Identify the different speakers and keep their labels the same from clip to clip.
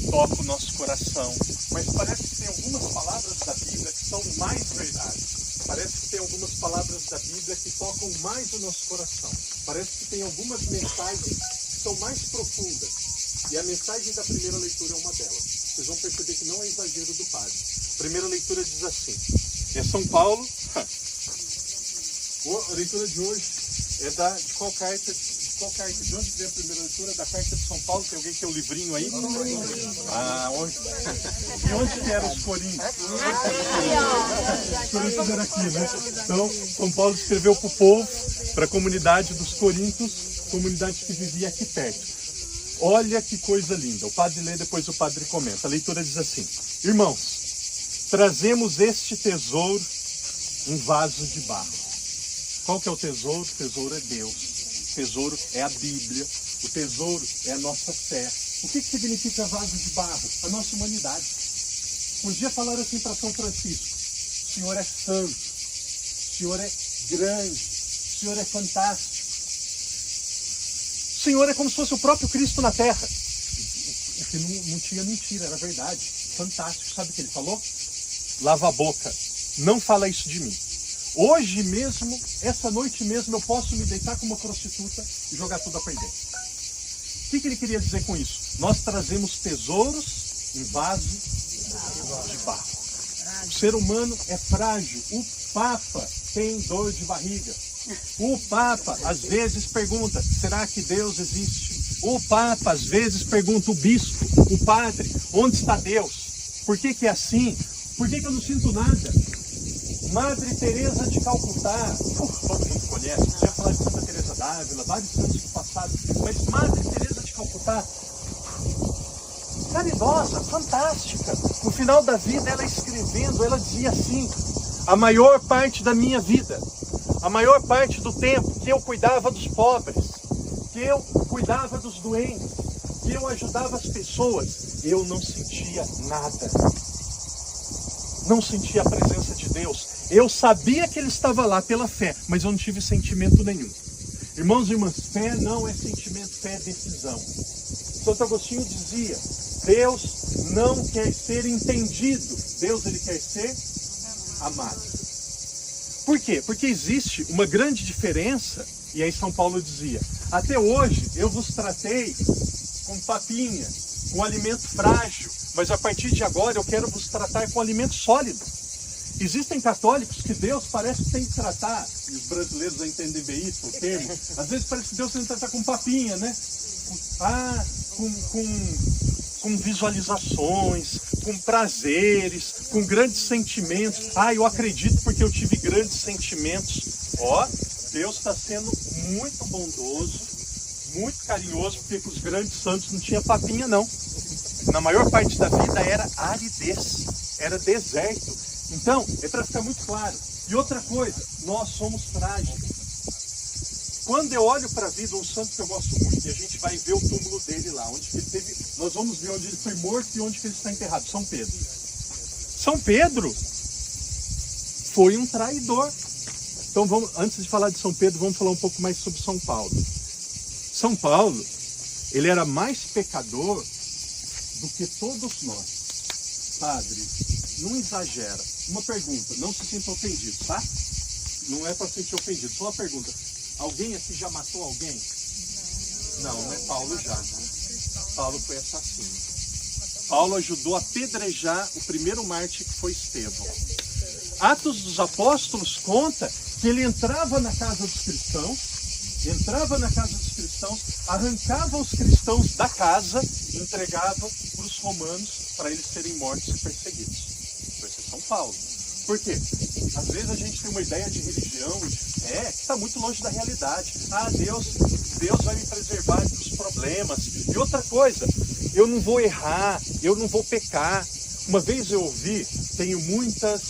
Speaker 1: toca o nosso coração. Mas parece que tem algumas palavras da Bíblia que são mais verdade. Parece que tem algumas palavras da Bíblia que tocam mais o nosso coração. Parece que tem algumas mensagens que são mais profundas. E a mensagem da primeira leitura é uma delas. Vocês vão perceber que não é exagero do padre. A primeira leitura diz assim. É São Paulo. A leitura de hoje é de qual carta? De onde veio a primeira leitura? Da carta de São Paulo. Tem alguém que tem o livrinho aí? Onde? E onde que eram os Coríntios? Os Coríntios eram aqui, né? Então, São Paulo escreveu para o povo, para a comunidade dos Coríntios, comunidade que vivia aqui perto. Olha que coisa linda. O padre lê, depois o padre comenta. A leitura diz assim. Irmãos, trazemos este tesouro em vaso de barro. Qual que é o tesouro? O tesouro é Deus. O tesouro é a Bíblia. O tesouro é a nossa fé. O que significa vaso de barro? A nossa humanidade. Um dia falaram assim para São Francisco. O Senhor é santo. O Senhor é grande. O Senhor é fantástico. O Senhor é como se fosse o próprio Cristo na terra. O que não tinha mentira, era verdade. Fantástico. Sabe o que ele falou? Lava a boca. Não fala isso de mim. Hoje mesmo, essa noite mesmo, eu posso me deitar com uma prostituta e jogar tudo a perder. O que ele queria dizer com isso? Nós trazemos tesouros em vaso de barro. O ser humano é frágil. O Papa tem dor de barriga. O Papa, às vezes, pergunta, será que Deus existe? O Papa, às vezes, pergunta, o bispo, o padre, onde está Deus? Por que é assim? Por que eu não sinto nada? Madre Teresa de Calcutá, todo mundo conhece, já falar de Santa Teresa d'Ávila, vários santos do passado, mas Madre Teresa de Calcutá, caridosa, fantástica. No final da vida, ela escrevendo, ela dizia assim, a maior parte da minha vida, a maior parte do tempo que eu cuidava dos pobres, que eu cuidava dos doentes, que eu ajudava as pessoas, eu não sentia nada. Não sentia a presença de Deus. Eu sabia que Ele estava lá pela fé, mas eu não tive sentimento nenhum. Irmãos e irmãs, fé não é sentimento, fé é decisão. Santo Agostinho dizia, Deus não quer ser entendido, Deus ele quer ser amado. Por quê? Porque existe uma grande diferença, e aí São Paulo dizia, até hoje eu vos tratei com papinha, com alimento frágil, mas a partir de agora eu quero vos tratar com alimento sólido. Existem católicos que Deus parece que tem que tratar, e os brasileiros entendem bem isso, o termo, às vezes parece que Deus tem que tratar com papinha, né? Com visualizações, com prazeres, com grandes sentimentos. Eu acredito porque eu tive grandes sentimentos. Deus está sendo muito bondoso, muito carinhoso, porque com os grandes santos não tinha papinha não. Na maior parte da vida era aridez, era deserto. Então, é para ficar muito claro. E outra coisa, nós somos frágeis. Quando eu olho para a vida, um santo que eu gosto muito, e a gente vai ver o túmulo dele lá, onde ele teve, nós vamos ver onde ele foi morto e onde ele está enterrado, São Pedro. São Pedro foi um traidor. Então, antes de falar de São Pedro, vamos falar um pouco mais sobre São Paulo. São Paulo, ele era mais pecador do que todos nós. Padre, não exagera. Uma pergunta, não se sinta ofendido, tá? Não é para se sentir ofendido, só uma pergunta. Alguém aqui já matou alguém? Não, né? Paulo já. Paulo foi assassino. Paulo ajudou a apedrejar o primeiro mártir que foi Estevão. Atos dos Apóstolos conta que ele entrava na casa dos cristãos, arrancava os cristãos da casa e entregava para os romanos para eles serem mortos e perseguidos. Isso é São Paulo. Por quê? Às vezes a gente tem uma ideia de religião, de fé, que está muito longe da realidade. Deus vai me preservar dos problemas. E outra coisa, eu não vou errar, eu não vou pecar. Uma vez eu ouvi, tenho muitos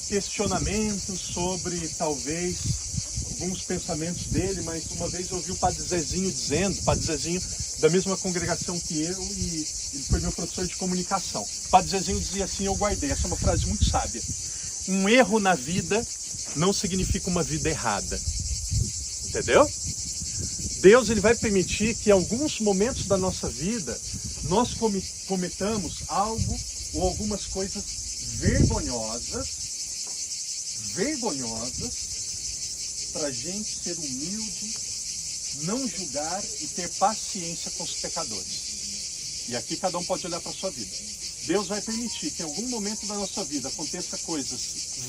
Speaker 1: questionamentos sobre, talvez, alguns pensamentos dele, mas uma vez eu ouvi o Padre Zezinho dizendo, Padre Zezinho da mesma congregação que eu, e ele foi meu professor de comunicação. O Padre Zezinho dizia assim, eu guardei, essa é uma frase muito sábia. Um erro na vida não significa uma vida errada. Entendeu? Deus ele vai permitir que em alguns momentos da nossa vida nós cometamos algo ou algumas coisas vergonhosas, para a gente ser humilde, não julgar e ter paciência com os pecadores. E aqui cada um pode olhar para a sua vida. Deus vai permitir que em algum momento da nossa vida aconteça coisas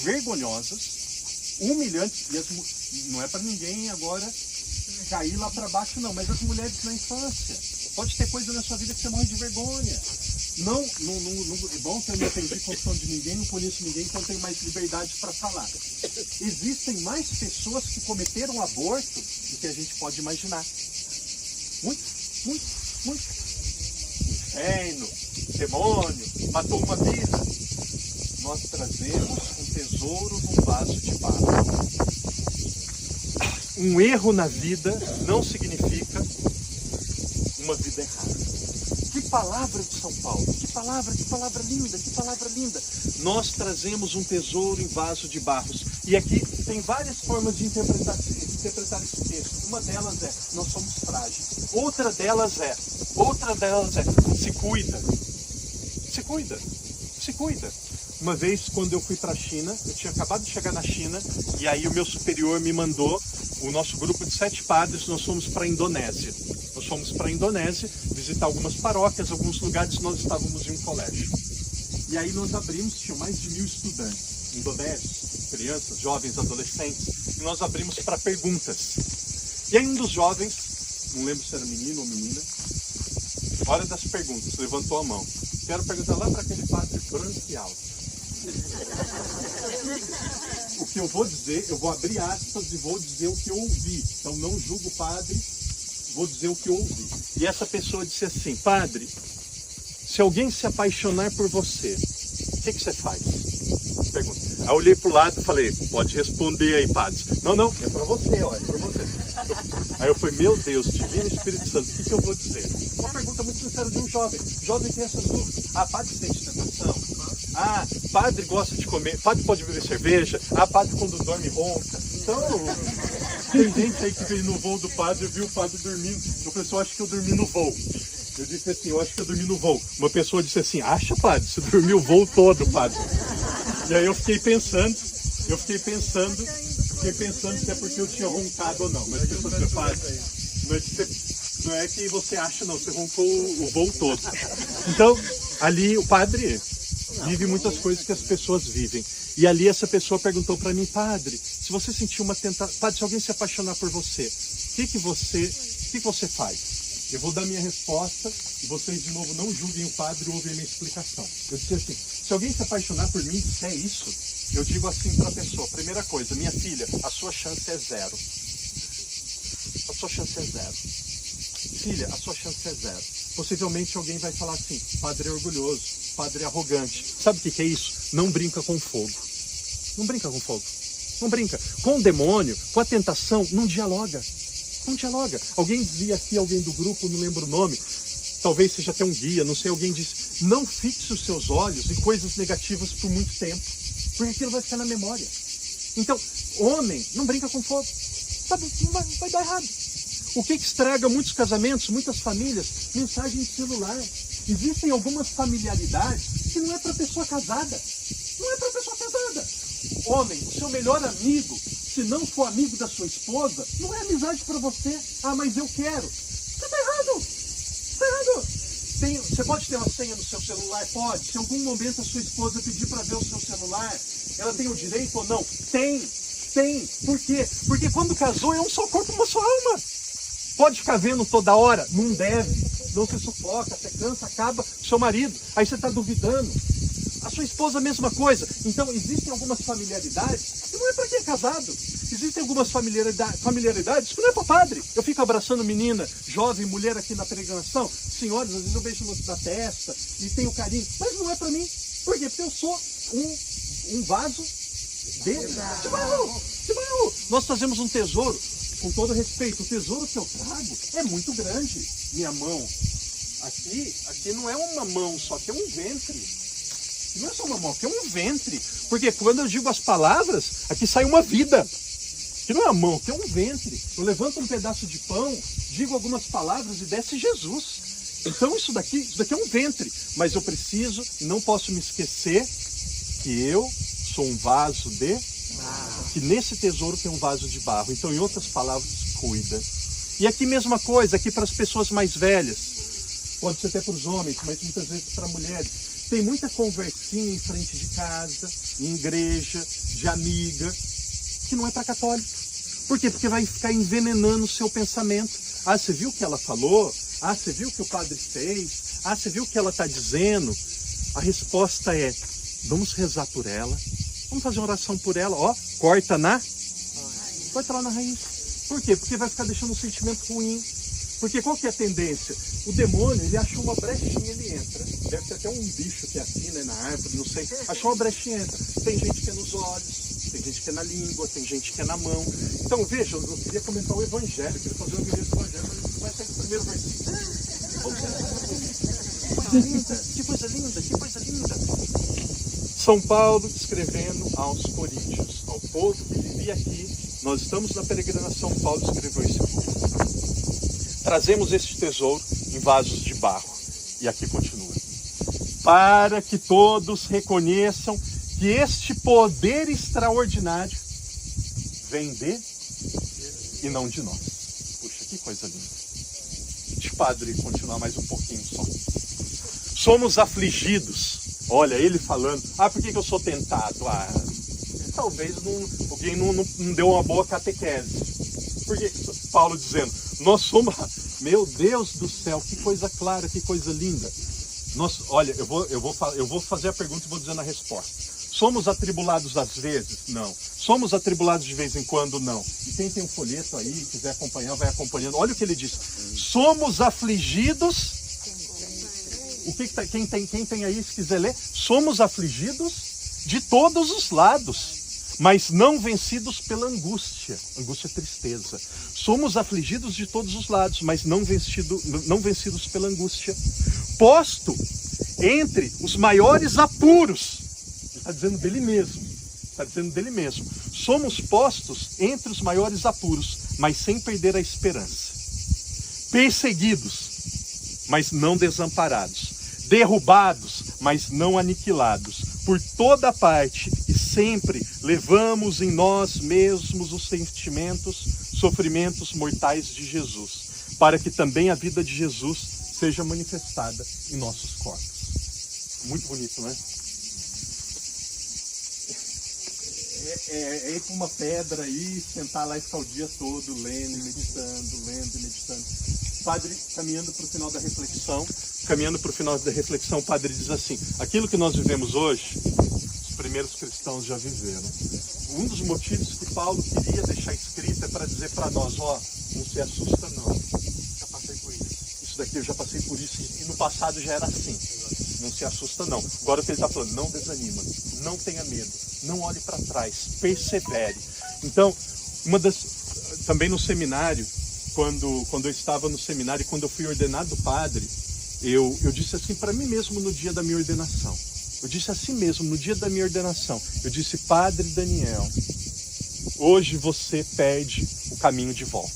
Speaker 1: vergonhosas, humilhantes, e não é para ninguém agora cair lá para baixo não, mas as mulheres na infância, pode ter coisa na sua vida que você morre de vergonha. Não, é bom que eu não atendi confissão de ninguém, não conheço ninguém, então tenho mais liberdade para falar. Existem mais pessoas que cometeram aborto do que a gente pode imaginar. Muito. Inferno, demônio, matou uma vida. Nós trazemos um tesouro num vaso de barro. Um erro na vida não significa uma vida errada. Que palavra de São Paulo, que palavra linda. Nós trazemos um tesouro em vaso de barros. E aqui tem várias formas de interpretar esse texto. Uma delas é, nós somos frágeis. Outra delas é, se cuida. Uma vez, quando eu fui para a China, eu tinha acabado de chegar na China, e aí o meu superior me mandou, o nosso grupo de 7 padres, nós fomos para a Indonésia. Nós fomos para a Indonésia, visitar algumas paróquias, alguns lugares, nós estávamos em um colégio. E aí nós abrimos, tinham mais de 1000 estudantes, indonésios, crianças, jovens, adolescentes, e nós abrimos para perguntas. E aí um dos jovens, não lembro se era menino ou menina, hora das perguntas, levantou a mão. Quero perguntar lá para aquele padre branco e alto. O que eu vou dizer, eu vou abrir aspas e vou dizer o que eu ouvi. Então não julgo o padre, vou dizer o que eu ouvi. E essa pessoa disse assim: padre, se alguém se apaixonar por você, o que você faz? Pergunta. Aí eu olhei para o lado e falei: pode responder aí, padre. Não, é para você, olha, é para você. Aí eu falei: meu Deus, Divino Espírito Santo, o que eu vou dizer? Uma pergunta muito sincera de um jovem. O jovem tem essas dúvidas. Ah, padre sente tentação. Ah, padre gosta de comer. Padre pode beber cerveja. Ah, padre quando dorme ronca. Então, tem gente aí que veio no voo do padre e viu o padre dormindo. Eu falei: eu acho que eu dormi no voo. Eu disse assim: eu acho que eu dormi no voo. Uma pessoa disse assim: acha, padre? Você dormiu o voo todo, padre. E aí eu fiquei pensando se é porque eu tinha roncado ou não. Mas a pessoa disse: padre, não é que você acha não, você roncou o voo todo. Então, ali o padre vive muitas coisas que as pessoas vivem. E ali essa pessoa perguntou para mim: padre, se você sentir uma tentação, padre, se alguém se apaixonar por você, o que você faz? Eu vou dar minha resposta e vocês de novo não julguem o padre ou ouvem a minha explicação. Eu disse assim: se alguém se apaixonar por mim e disser isso, eu digo assim para a pessoa: primeira coisa, minha filha, a sua chance é 0. A sua chance é 0. Filha, a sua chance é 0. Possivelmente alguém vai falar assim: padre é orgulhoso, padre é arrogante. Sabe o que é isso? Não brinca com fogo. Não brinca com fogo. Não brinca. Com o demônio, com a tentação, não dialoga. Não dialoga. Alguém dizia aqui, alguém do grupo, não lembro o nome, talvez seja até um guia, não sei, alguém disse: não fixe os seus olhos em coisas negativas por muito tempo, porque aquilo vai ficar na memória. Então, homem, não brinca com fogo. Sabe, não vai dar errado. O que estraga muitos casamentos, muitas famílias? Mensagem de celular. Existem algumas familiaridades que não é para pessoa casada. Não é para pessoa casada. Homem, o seu melhor amigo, se não for amigo da sua esposa, não é amizade para você. Ah, mas eu quero. Você está errado. Está errado. Você pode ter uma senha no seu celular? Pode. Se em algum momento a sua esposa pedir para ver o seu celular, ela tem o direito ou não? Tem. Por quê? Porque quando casou é um só corpo, uma só alma. Pode ficar vendo toda hora? Não deve. Não se sufoca, você cansa, acaba com seu marido. Aí você está duvidando. A sua esposa a mesma coisa. Então existem algumas familiaridades que não é para quem é casado. Existem algumas familiaridades que não é para padre. Eu fico abraçando menina, jovem, mulher aqui na peregrinação. Senhoras, às vezes eu beijo na testa e tenho carinho. Mas não é para mim. Por quê? Porque eu sou um vaso de barro. Nós trazemos um tesouro. Com todo respeito, o tesouro que eu trago é muito grande. Minha mão, aqui não é uma mão só, aqui é um ventre. Não é só uma mão, aqui é um ventre. Porque quando eu digo as palavras, aqui sai uma vida. que não é a mão, que é um ventre. Eu levanto um pedaço de pão, digo algumas palavras e desce Jesus. Então isso daqui é um ventre. Mas eu preciso e não posso me esquecer que eu sou um vaso de... que nesse tesouro tem um vaso de barro. Então, em outras palavras, cuida. E aqui mesma coisa, aqui para as pessoas mais velhas. Pode ser até para os homens, mas muitas vezes para mulheres. Tem muita conversinha em frente de casa, em igreja, de amiga, que não é para católico. Por quê? Porque vai ficar envenenando o seu pensamento. Ah, você viu o que ela falou? Ah, você viu o que o padre fez? Ah, você viu o que ela está dizendo? A resposta é, vamos rezar por ela. Vamos fazer uma oração por ela. Ó, corta lá na raiz. Por quê? Porque vai ficar deixando um sentimento ruim. Porque qual que é a tendência? O demônio, ele achou uma brechinha, ele entra. Deve ter até um bicho que é assim, né, na árvore, não sei. Achou uma brechinha, entra. Tem gente que é nos olhos, tem gente que é na língua, tem gente que é na mão. Então, veja, eu queria comentar o evangelho, queria fazer uma igreja do evangelho, mas vai sair do primeiro versículo. Que coisa linda, que coisa linda. São Paulo escrevendo aos coríntios, ao povo que vivia aqui. Nós estamos na peregrinação, Paulo escreveu esse povo. Trazemos este tesouro em vasos de barro. E aqui continua. Para que todos reconheçam que este poder extraordinário vem de e não de nós. Puxa, que coisa linda. Deixa o padre continuar mais um pouquinho só. Somos afligidos. Olha, ele falando. Ah, por que eu sou tentado? Ah, talvez alguém não deu uma boa catequese. Por que Paulo dizendo? Nós somos... Meu Deus do céu, que coisa clara, que coisa linda. Olha, eu vou fazer a pergunta e vou dizendo a resposta. Somos atribulados às vezes? Não. Somos atribulados de vez em quando? Não. E quem tem um folheto aí, quiser acompanhar, vai acompanhando. Olha o que ele diz. Somos afligidos... Quem tem aí, se quiser ler, somos afligidos de todos os lados, mas não vencidos pela angústia. Angústia é tristeza. Somos afligidos de todos os lados, mas não vencidos pela angústia. Posto entre os maiores apuros. Ele está dizendo dele mesmo. Está dizendo dele mesmo. Somos postos entre os maiores apuros, mas sem perder a esperança. Perseguidos, mas não desamparados, derrubados, mas não aniquilados, por toda parte, e sempre levamos em nós mesmos os sofrimentos mortais de Jesus, para que também a vida de Jesus seja manifestada em nossos corpos. Muito bonito, não é? É ir para uma pedra aí, sentar lá e ficar o dia todo lendo e meditando. Padre, caminhando para o final da reflexão, o padre diz assim, aquilo que nós vivemos hoje, os primeiros cristãos já viveram. Um dos motivos que Paulo queria deixar escrito é para dizer para nós, ó, não se assusta não, já passei por isso. Isso daqui eu já passei por isso e no passado já era assim. Não se assusta não. Agora o que ele está falando, não desanima, não tenha medo, não olhe para trás, persevere. Então, também no seminário, quando eu estava no seminário, quando eu fui ordenado padre, eu disse assim para mim mesmo no dia da minha ordenação. Eu disse assim mesmo no dia da minha ordenação. Eu disse, Padre Daniel, hoje você perde o caminho de volta.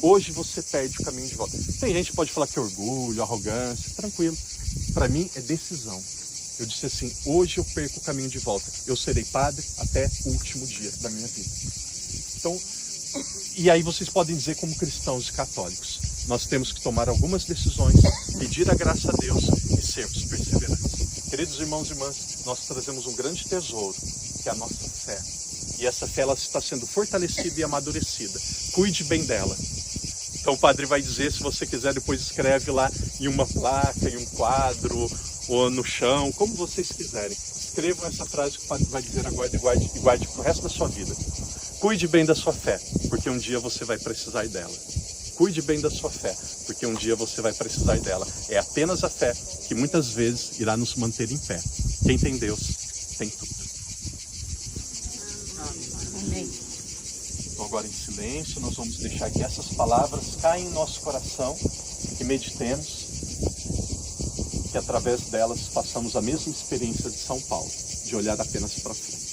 Speaker 1: Hoje você perde o caminho de volta. Tem gente que pode falar que é orgulho, arrogância, tranquilo. Para mim é decisão. Eu disse assim, hoje eu perco o caminho de volta. Eu serei padre até o último dia da minha vida. Então, e aí vocês podem dizer como cristãos e católicos, nós temos que tomar algumas decisões, pedir a graça a Deus e sermos perseverantes. Queridos irmãos e irmãs, nós trazemos um grande tesouro, que é a nossa fé. E essa fé ela está sendo fortalecida e amadurecida. Cuide bem dela. Então o padre vai dizer, se você quiser, depois escreve lá em uma placa, em um quadro, ou no chão, como vocês quiserem. Escrevam essa frase que o padre vai dizer agora e guarde para o resto da sua vida. Cuide bem da sua fé, porque um dia você vai precisar dela. Cuide bem da sua fé, porque um dia você vai precisar dela. É apenas a fé que muitas vezes irá nos manter em pé. Quem tem Deus, tem tudo.
Speaker 2: Amém.
Speaker 1: Então agora em silêncio, nós vamos deixar que essas palavras caem em nosso coração, que meditemos, que através delas façamos a mesma experiência de São Paulo, de olhar apenas para frente.